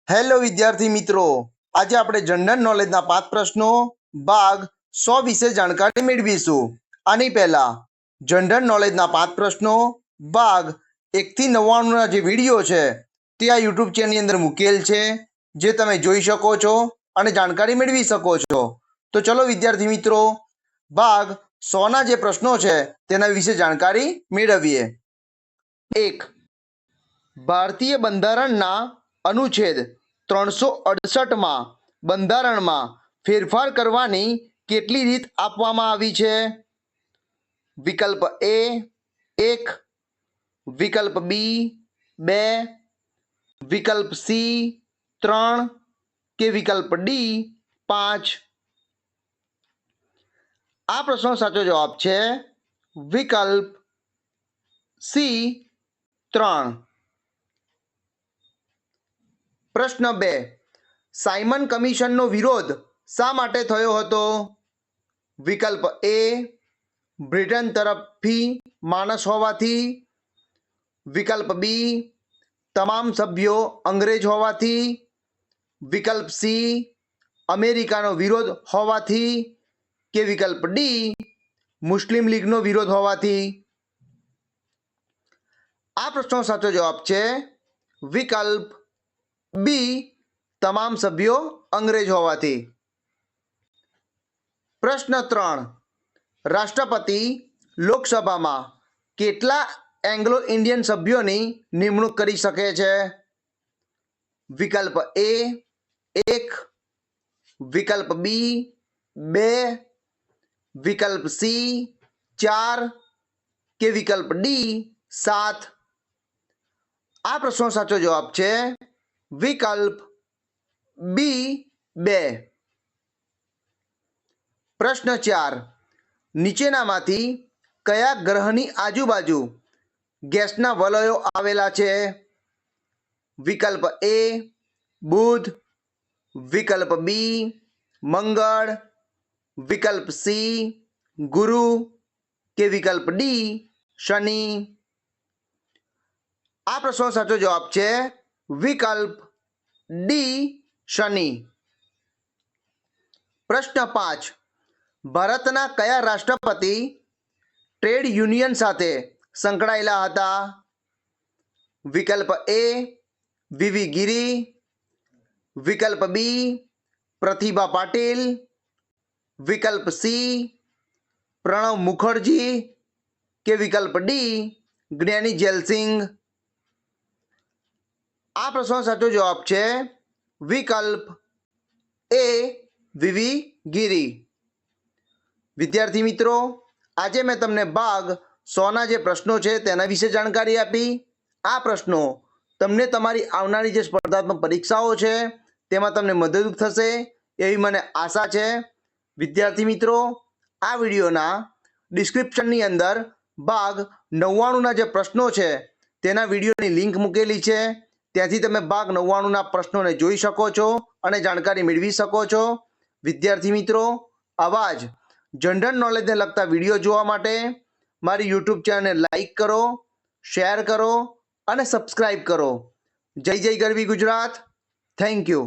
Hello વિદ્યાર્થી મિત્રો, આજે આપણે જનરલ નોલેજના 5 પ્રશ્નો ભાગ 100 વિશે જાણકારી મેળવીશું. આની પહેલા જનરલ નોલેજના 5 પ્રશ્નો ભાગ 1 થી 99ના જે વિડીયો છે તે આ યુટ્યુબ ચેનલની અંદર મૂકેલ છે, જે તમે જોઈ શકો છો અને જાણકારી મેળવી શકો છો. તો ચલો વિદ્યાર્થી મિત્રો, ભાગ 100ના જે પ્રશ્નો છે તેના વિશે જાણકારી મેળવીએ. 1. ભારતીય બંધારણના અનુચ્છેદ 368માં બંધારણમાં ફેરફાર કરવાની કેટલી રીત આપવામાં આવી છે? વિકલ્પ એ 1, વિકલ્પ બી 2, વિકલ્પ સી 3 કે વિકલ્પ ડી 5. આ પ્રશ્નનો સાચો જવાબ છે વિકલ્પ સી 3. પ્રશ્ન 2. સાયમન કમિશનનો વિરોધ શા માટે થયો હતો? વિકલ્પ એ બ્રિટન તરફથી માણસ હોવાથી, વિકલ્પ બી તમામ સભ્યો અંગ્રેજ હોવાથી, વિકલ્પ સી અમેરિકાનો વિરોધ હોવાથી કે વિકલ્પ ડી મુસ્લિમ લીગનો વિરોધ હોવાથી. આ પ્રશ્નનો સાચો જવાબ છે વિકલ્પ બી તમામ સભ્યો અંગ્રેજ હોવાથી. પ્રશ્ન 3. રાષ્ટ્રપતિ લોકસભામાં કેટલા એંગ્લો ઇન્ડિયન સભ્યોની નિમણૂક કરી શકે છે? વિકલ્પ એ 1, વિકલ્પ બી 2, વિકલ્પ સી 4 કે વિકલ્પ ડી 7. આ પ્રશ્નનો સાચો જવાબ છે વિકલ્પ બી 2. પ્રશ્ન 4. નીચેનામાંથી કયા ગ્રહની આજુબાજુ ગેસના વલયો આવેલા છે? વિકલ્પ એ બુધ, વિકલ્પ બી મંગળ, વિકલ્પ સી ગુરુ કે વિકલ્પ ડી શનિ. આ પ્રશ્નનો સાચો જવાબ છે વિકલ્પ ડી શનિ. પ્રશ્ન 5. ભારતના કયા રાષ્ટ્રપતિ ટ્રેડ યુનિયન સાથે સંકળાયેલા હતા? વિકલ્પ એ વીવી ગિરી, વિકલ્પ બી પ્રતિભા પાટીલ, વિકલ્પ સી પ્રણવ મુખર્જી કે વિકલ્પ ડી જ્ઞાની જેલસિંઘ. આ પ્રશ્નનો સાચો જવાબ છે વિકલ્પ એ વીવી ગિરી. વિદ્યાર્થી મિત્રો, આજે મેં તમને ભાગ 100ના જે પ્રશ્નો છે તેના વિશે જાણકારી આપી. આ પ્રશ્નો તમને તમારી આવનારી જે સ્પર્ધાત્મક પરીક્ષાઓ છે તેમાં તમને મદદરૂપ થશે એવી મને આશા છે. વિદ્યાર્થી મિત્રો, આ વિડીયોના ડિસ્ક્રિપ્શનની અંદર ભાગ 99ના જે પ્રશ્નો છે તેના વિડીયોની લિંક મૂકેલી છે, ત્યાંથી તમે ભાગ 99ના પ્રશ્નોને જોઈ શકો છો અને જાણકારી મેળવી શકો છો. વિદ્યાર્થી મિત્રો, આવા જ જનરલ નોલેજને લગતા વિડીયો જોવા માટે મારી યુટ્યુબ ચેનલને લાઈક કરો, શેર કરો અને સબસ્ક્રાઈબ કરો. જય જય ગરવી ગુજરાત. Thank you.